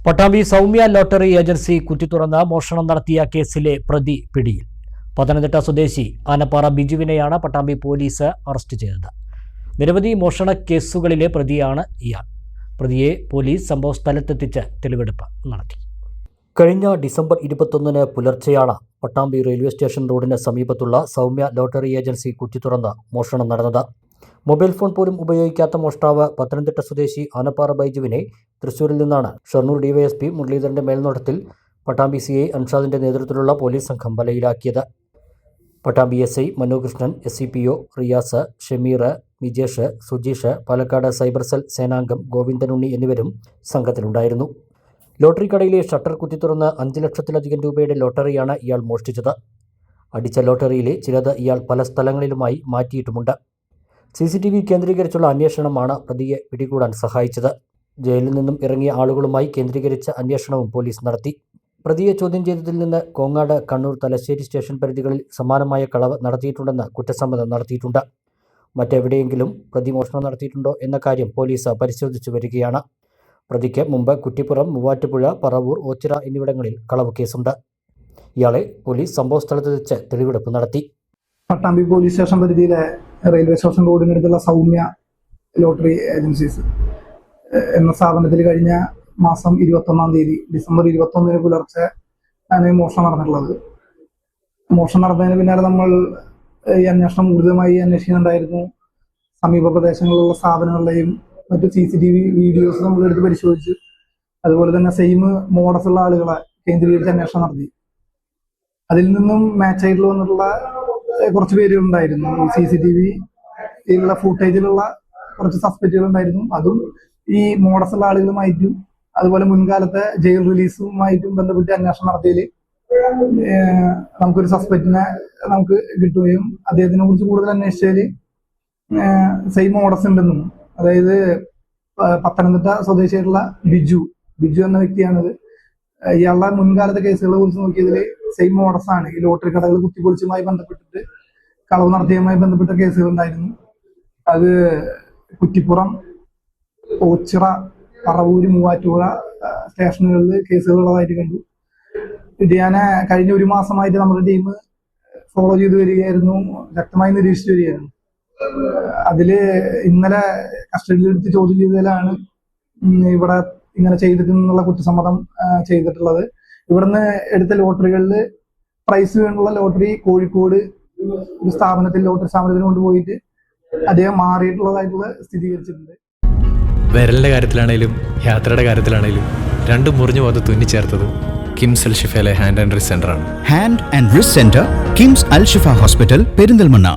Pattambi Soumya lottery agency കുത്തിത്തുറന്ന് മോഷണം നടത്തിയ കേസിലെ പ്രതി പിടിയിൽ. പത്തനംതിട്ട സ്വദേശി ആനപ്പാറ ബിജുവിനെയാണ് പട്ടാമ്പി പോലീസ് അറസ്റ്റ് ചെയ്തത്. നിരവധി മോഷണ കേസുകളിലെ പ്രതിയാണ് ഇയാൾ. പ്രതിയെ പോലീസ് സംഭവ സ്ഥലത്തെത്തിച്ച് തെളിവെടുപ്പ് നടത്തി. കഴിഞ്ഞ ഡിസംബർ 21 പുലർച്ചെയാണ് പട്ടാമ്പി റെയിൽവേ സ്റ്റേഷൻ റോഡിന് സമീപത്തുള്ള സൗമ്യ ലോട്ടറി ഏജൻസി കുത്തിത്തുറന്ന് മോഷണം നടന്നത്. മൊബൈൽ ഫോൺ പോലും ഉപയോഗിക്കാത്ത മോഷ്ടാവ് പത്തനംതിട്ട സ്വദേശി ആനപ്പാറ ബൈജുവിനെ തൃശ്ശൂരിൽ നിന്നാണ് ഷൊർണൂർ ഡിവൈഎസ്പി മുരളീധരന്റെ മേൽനോട്ടത്തിൽ പട്ടാമ്പി CI അൻഷാദിന്റെ നേതൃത്വത്തിലുള്ള പോലീസ് സംഘം വലയിലാക്കിയത്. Pattambi SI Manokrishnan, SCPO Riyas, Shameer, Mijesh, Sujeesh, Palakkad cyber cell സേനാംഗം ഗോവിന്ദനുണ്ണി എന്നിവരും സംഘത്തിലുണ്ടായിരുന്നു. ലോട്ടറി കടയിലെ ഷട്ടർ കുത്തിത്തുറന്ന് 5 ലക്ഷത്തിലധികം രൂപയുടെ ലോട്ടറിയാണ് ഇയാൾ മോഷ്ടിച്ചത്. അടിച്ച ലോട്ടറിയിലെ ചിലത് ഇയാൾ പല സ്ഥലങ്ങളിലുമായി മാറ്റിയിട്ടുമുണ്ട്. CCTV കേന്ദ്രീകരിച്ചുള്ള അന്വേഷണമാണ് പ്രതിയെ പിടികൂടാൻ സഹായിച്ചത്. ജയിലിൽ നിന്നും ഇറങ്ങിയ ആളുകളുമായി കേന്ദ്രീകരിച്ച അന്വേഷണവും പോലീസ് നടത്തി. പ്രതിയെ ചോദ്യം ചെയ്തതിൽ നിന്ന് കോങ്ങാട്, കണ്ണൂർ, തലശ്ശേരി സ്റ്റേഷൻ പരിധികളിൽ സമാനമായ കളവ് നടത്തിയിട്ടുണ്ടെന്ന് കുറ്റസമ്മതം നടത്തിയിട്ടുണ്ട്. മറ്റെവിടെയെങ്കിലും പ്രതി മോഷണം നടത്തിയിട്ടുണ്ടോ എന്ന കാര്യം പോലീസ് പരിശോധിച്ചു വരികയാണ്. പ്രതിക്ക് മുമ്പ് കുറ്റിപ്പുറം, മൂവാറ്റുപുഴ, പറവൂർ, ഓച്ചിറ എന്നിവിടങ്ങളിൽ കളവ് കേസുണ്ട്. ഇയാളെ പോലീസ് സംഭവസ്ഥലത്ത് വെച്ച് തെളിവെടുപ്പ് നടത്തി. പട്ടാമ്പി പോലീസ് സ്റ്റേഷൻ പരിധിയിലെ റെയിൽവേ സ്റ്റേഷൻ റോഡിനടുത്തുള്ള സൗമ്യ ലോട്ടറി ഏജൻസീസ് എന്ന സ്ഥാപനത്തിൽ കഴിഞ്ഞ മാസം 21 തീയതി ഡിസംബർ 21 പുലർച്ചെ ആണ് മോഷണം നടന്നിട്ടുള്ളത്. മോഷണം നടന്നതിന് പിന്നാലെ നമ്മൾ ഈ അന്വേഷണം ഊർജിതമായി അന്വേഷിക്കുന്നുണ്ടായിരുന്നു. സമീപ പ്രദേശങ്ങളിലുള്ള സ്ഥാപനങ്ങളുടെയും മറ്റു CCTV വീഡിയോസ് നമ്മൾ എടുത്ത് പരിശോധിച്ചു. അതുപോലെ തന്നെ സെയിം മോഡസ് ഉള്ള ആളുകളെ കേന്ദ്രീകരിച്ച് അന്വേഷണം നടത്തി. അതിൽ നിന്നും മാച്ച് ആയിട്ട് വന്നിട്ടുള്ള കുറച്ച് പേരുകളുണ്ടായിരുന്നു. ഈ CCTV ഫുട്ടേജിലുള്ള കുറച്ച് സസ്പെക്റ്റുകൾ ഉണ്ടായിരുന്നു. അതും ഈ മോഡസ് ഉള്ള ആളുകളുമായിട്ടും അതുപോലെ മുൻകാലത്തെ ജയിൽ റിലീസുമായിട്ടും ബന്ധപ്പെട്ട് അന്വേഷണം നടത്തിയതിൽ നമുക്കൊരു സസ്പെക്റ്റിനെ നമുക്ക് കിട്ടുകയും അദ്ദേഹത്തിനെ കുറിച്ച് കൂടുതൽ അന്വേഷിച്ചതിൽ സെയിം മോഡസ് ഉണ്ടെന്നും, അതായത് പത്തനംതിട്ട സ്വദേശിയായിട്ടുള്ള ബിജു എന്ന വ്യക്തിയാണിത്. ഇയാളുടെ മുൻകാലത്തെ കേസുകളെ കുറിച്ച് നോക്കിയതിൽ സെയിം മോഡസ് ആണ്. ഈ ലോട്ടറി കടകൾ കുത്തിപ്പൊളിച്ചുമായി ബന്ധപ്പെട്ടിട്ട് കളവ് നടത്തിയതുമായി ബന്ധപ്പെട്ട കേസുകൾ ഉണ്ടായിരുന്നു. അത് കുറ്റിപ്പുറം, ഓച്ചിറ, പറവൂര്, മൂവാറ്റുപുഴ സ്റ്റേഷനുകളിൽ കേസുകളുള്ളതായിട്ട് കണ്ടു. ഇത് ഞാൻ കഴിഞ്ഞ 1 മാസമായിട്ട് നമ്മുടെ ടീം ഫോളോ ചെയ്ത് വരികയായിരുന്നു, ശക്തമായി നിരീക്ഷിച്ചു വരികയായിരുന്നു. അതില് ഇന്നലെ കസ്റ്റഡിയിലെടുത്ത് ചോദ്യം ചെയ്തതിലാണ് ഇവിടെ ഇങ്ങനെ ചെയ്തിട്ടുള്ള കുറ്റസമ്മതം ചെയ്തിട്ടുള്ളത്. ഇവിടുന്ന് എടുത്ത ലോട്ടറികളിൽ പ്രൈസ് വേണ്ടുള്ള ലോട്ടറി കോഴിക്കോട് ഒരു സ്ഥാപനത്തിൽ ലോട്ടറി സ്ഥാപനത്തിൽ കൊണ്ടുപോയിട്ട് അദ്ദേഹം മാറിയിട്ടുള്ളതായിട്ടുള്ള സ്ഥിരീകരിച്ചിട്ടുണ്ട്. വിരലിന്റെ കാര്യത്തിലാണേലും യാത്രയുടെ കാര്യത്തിലാണേലും രണ്ടും മുറിഞ്ഞു പോകാതെ തുന്നിച്ചേർത്തത് കിംസ് അൽ ഷിഫയിലെ ഹാൻഡ് ആൻഡ് റിസ്റ്റ് സെന്റർ ആണ്. Hand and wrist centre, KIMS Al Shifa hospital, Perinthalmanna.